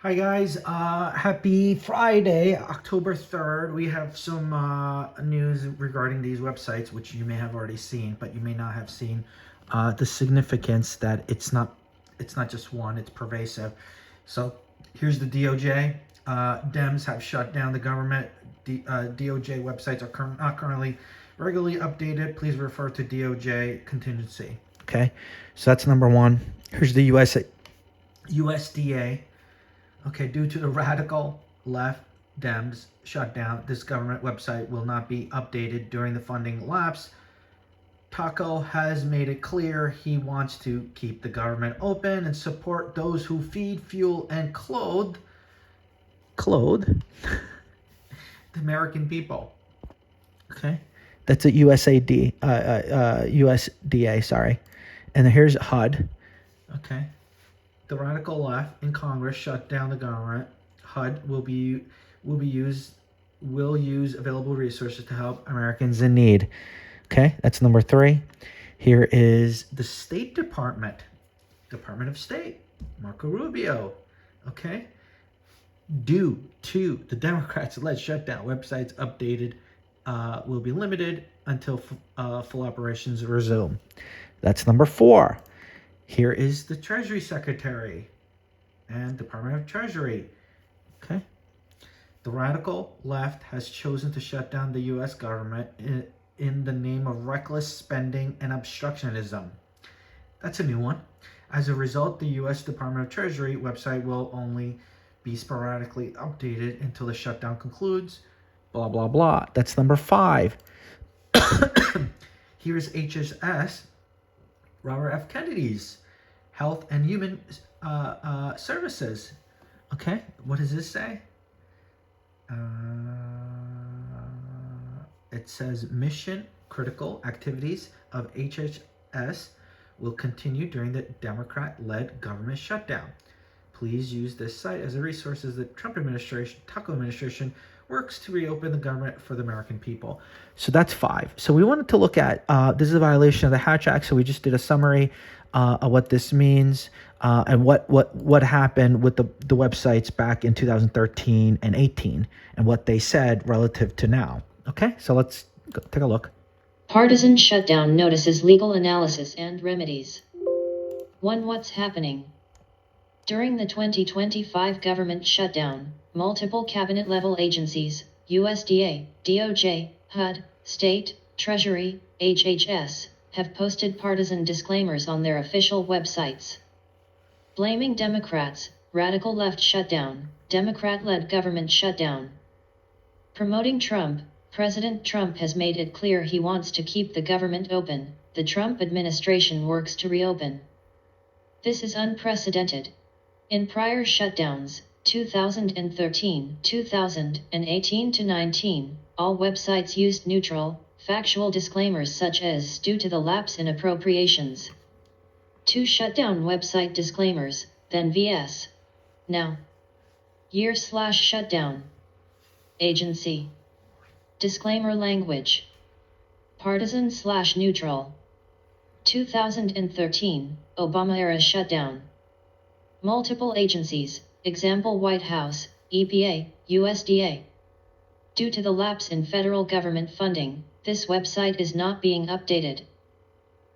Hi guys, happy Friday, October 3rd. We have some news regarding these websites, which you may have already seen, but you may not have seen the significance that it's not just one, it's pervasive. So here's the DOJ. Dems have shut down the government. DOJ websites are not currently regularly updated. Please refer to DOJ contingency. Okay, so that's number one. Here's the USDA. Okay, due to the radical left Dems shutdown, this government website will not be updated during the funding lapse. Taco has made it clear he wants to keep the government open and support those who feed, fuel, and clothe the American people. Okay, that's a USDA. Sorry, and here's HUD. Okay, the radical left in Congress shut down the government. HUD will use available resources to help Americans in need. Okay, that's number three. Here is the State Department of State, Marco Rubio. Okay, due to the Democrats-led shutdown, websites updated will be limited until full operations resume. That's number four. Here is the Treasury Secretary and Department of Treasury. Okay. The radical left has chosen to shut down the U.S. government in the name of reckless spending and obstructionism. That's a new one. As a result, the U.S. Department of Treasury website will only be sporadically updated until the shutdown concludes. Blah, blah, blah. That's number five. Here's HHS, Robert F. Kennedy's Health and Human Services. Okay, what does this say? It says mission critical activities of HHS will continue during the Democrat-led government shutdown. Please use this site as a resource as the Taco administration works to reopen the government for the American people. So that's five. So we wanted to look at this is a violation of the Hatch Act. So we just did a summary of what this means and what happened with the websites back in 2013 and 18 and what they said relative to now. Okay, so let's take a look. Partisan shutdown notices legal analysis and remedies. 1. What's happening? During the 2025 government shutdown, multiple cabinet-level agencies, USDA, DOJ, HUD, State, Treasury, HHS, have posted partisan disclaimers on their official websites. Blaming Democrats, radical left shutdown, Democrat-led government shutdown. Promoting Trump, President Trump has made it clear he wants to keep the government open. The Trump administration works to reopen. This is unprecedented. In prior shutdowns, 2013, 2018 to 19, all websites used neutral, factual disclaimers such as due to the lapse in appropriations. 2 shutdown website disclaimers, then vs. Now. Year/shutdown. Agency. Disclaimer language. Partisan/neutral. 2013, Obama-era shutdown. Multiple agencies, example White House, EPA, USDA. Due to the lapse in federal government funding, this website is not being updated.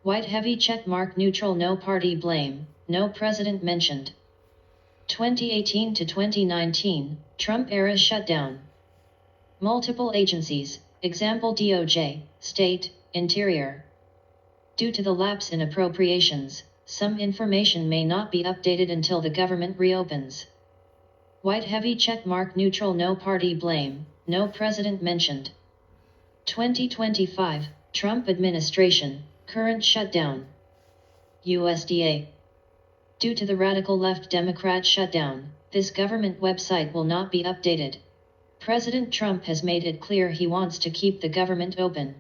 White heavy check mark neutral, no party blame, no president mentioned. 2018 to 2019, Trump-era shutdown. Multiple agencies, example DOJ, State, Interior. Due to the lapse in appropriations, some information may not be updated until the government reopens. White heavy check mark neutral, no party blame, no president mentioned. 2025, Trump administration, current shutdown. USDA. Due to the radical left Democrat shutdown, this government website will not be updated. President Trump has made it clear he wants to keep the government open.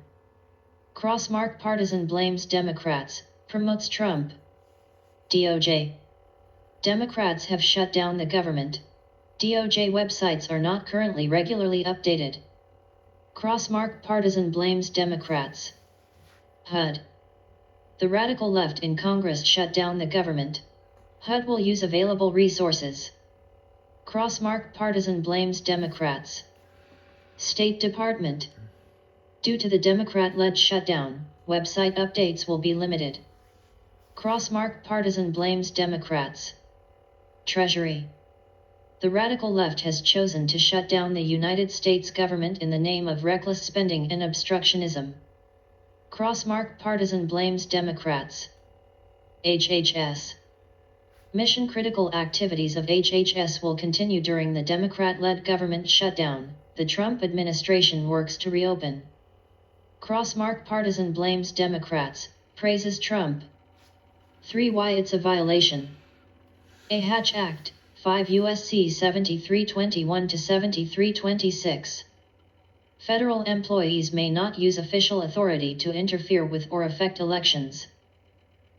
Crossmark partisan blames Democrats, promotes Trump. DOJ. Democrats have shut down the government. DOJ websites are not currently regularly updated. Crossmark partisan blames Democrats. HUD. The radical left in Congress shut down the government. HUD will use available resources. Crossmark partisan blames Democrats. State Department. Due to the Democrat-led shutdown, website updates will be limited. Crossmark partisan blames Democrats. Treasury. The radical left has chosen to shut down the United States government in the name of reckless spending and obstructionism. Crossmark partisan blames Democrats. HHS. Mission-critical activities of HHS will continue during the Democrat-led government shutdown. The Trump administration works to reopen. Crossmark partisan blames Democrats, praises Trump. 3. Why it's a violation. A Hatch Act, 5 U.S.C. 7321 to 7326. Federal employees may not use official authority to interfere with or affect elections.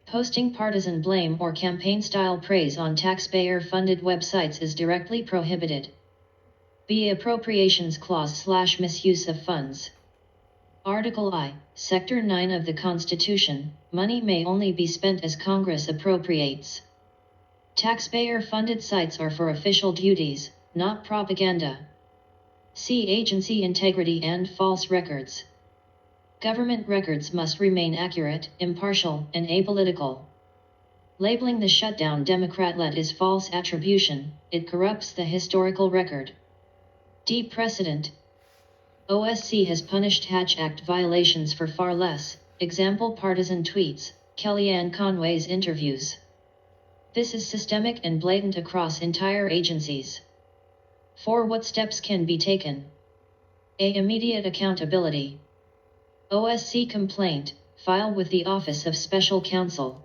Posting partisan blame or campaign-style praise on taxpayer-funded websites is directly prohibited. B. Appropriations Clause / misuse of funds. Article I, Sector 9 of the Constitution, money may only be spent as Congress appropriates. Taxpayer-funded sites are for official duties, not propaganda. See Agency integrity and false records. Government records must remain accurate, impartial, and apolitical. Labeling the shutdown Democrat-led is false attribution, it corrupts the historical record. D. Precedent. OSC has punished Hatch Act violations for far less, example partisan tweets, Kellyanne Conway's interviews. This is systemic and blatant across entire agencies. 4. What steps can be taken? A. Immediate accountability. OSC complaint, file with the Office of Special Counsel.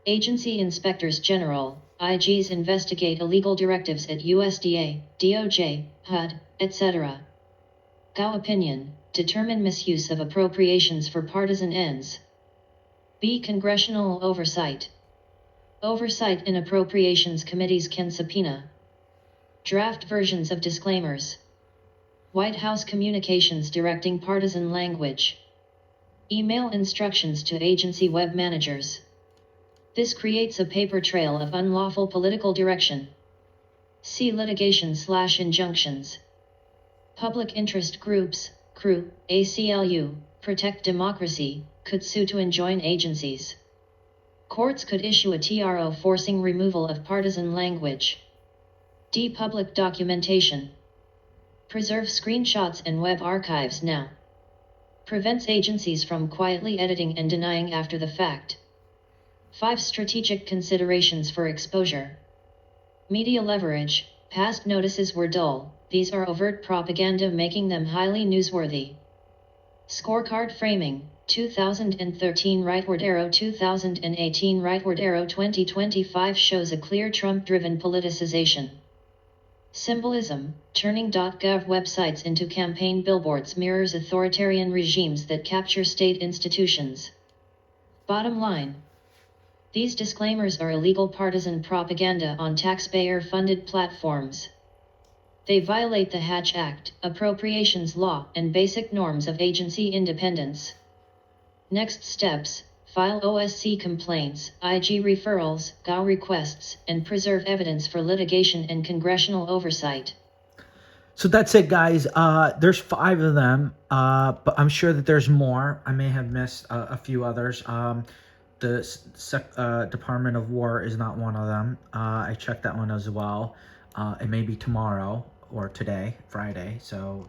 Agency Inspectors General, IGs investigate illegal directives at USDA, DOJ, HUD, etc. GO opinion, determine misuse of appropriations for partisan ends. B. Congressional oversight. Oversight in appropriations committees can subpoena draft versions of disclaimers. White House communications directing partisan language. Email instructions to agency web managers. This creates a paper trail of unlawful political direction. See litigation / injunctions. Public interest groups, CRU, ACLU, Protect Democracy, could sue to enjoin agencies. Courts could issue a TRO forcing removal of partisan language. D. Public documentation. Preserve screenshots and web archives now. Prevents agencies from quietly editing and denying after the fact. 5. Strategic considerations for exposure. Media leverage. Past notices were dull, these are overt propaganda making them highly newsworthy. Scorecard framing. 2013 rightward arrow 2018 rightward arrow 2025 shows a clear Trump-driven politicization. Symbolism, turning .gov websites into campaign billboards mirrors authoritarian regimes that capture state institutions. Bottom line. These disclaimers are illegal partisan propaganda on taxpayer-funded platforms. They violate the Hatch Act, appropriations law, and basic norms of agency independence. Next steps. File OSC complaints, IG referrals, GO requests, and preserve evidence for litigation and congressional oversight. So that's it, guys. There's 5 of them, but I'm sure that there's more. I may have missed a few others. The Department of War is not one of them. I checked that one as well. It may be tomorrow or today, Friday. So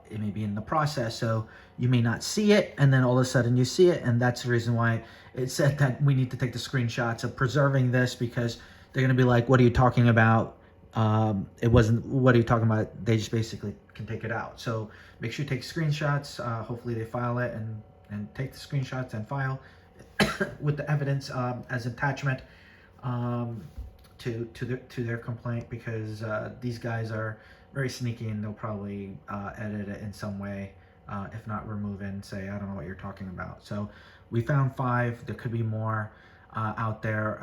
it may be in the process. So you may not see it, and then all of a sudden you see it, and that's the reason why it said that we need to take the screenshots of preserving this, because they're going to be like, what are you talking about? It wasn't, what are you talking about? They just basically can take it out. So make sure you take screenshots. Hopefully they file it and take the screenshots and file with the evidence as attachment to their complaint, because these guys are very sneaky, and they'll probably edit it in some way, if not remove it and say, I don't know what you're talking about. So we found 5. There could be more out there.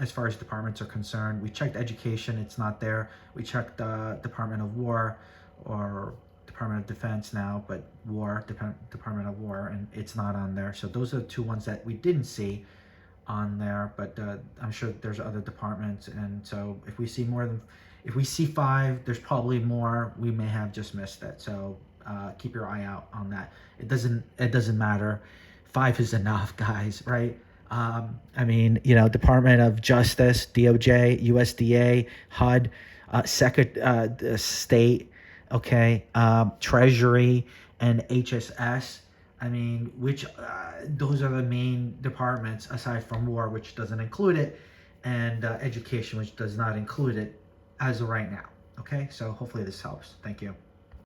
As far as departments are concerned, we checked education, it's not there. We checked Department of War, or Department of Defense now, but Department of War, and it's not on there. So those are the 2 ones that we didn't see on there, but I'm sure there's other departments. And so if we see more than, If we see 5, there's probably more. We may have just missed it. So keep your eye out on that. It doesn't matter. 5 is enough, guys, right? I mean, Department of Justice, DOJ, USDA, HUD, the state, okay, Treasury, and HSS. I mean, those are the main departments aside from War, which doesn't include it, and Education, which does not include it as of right now. Okay, so hopefully this helps. Thank you.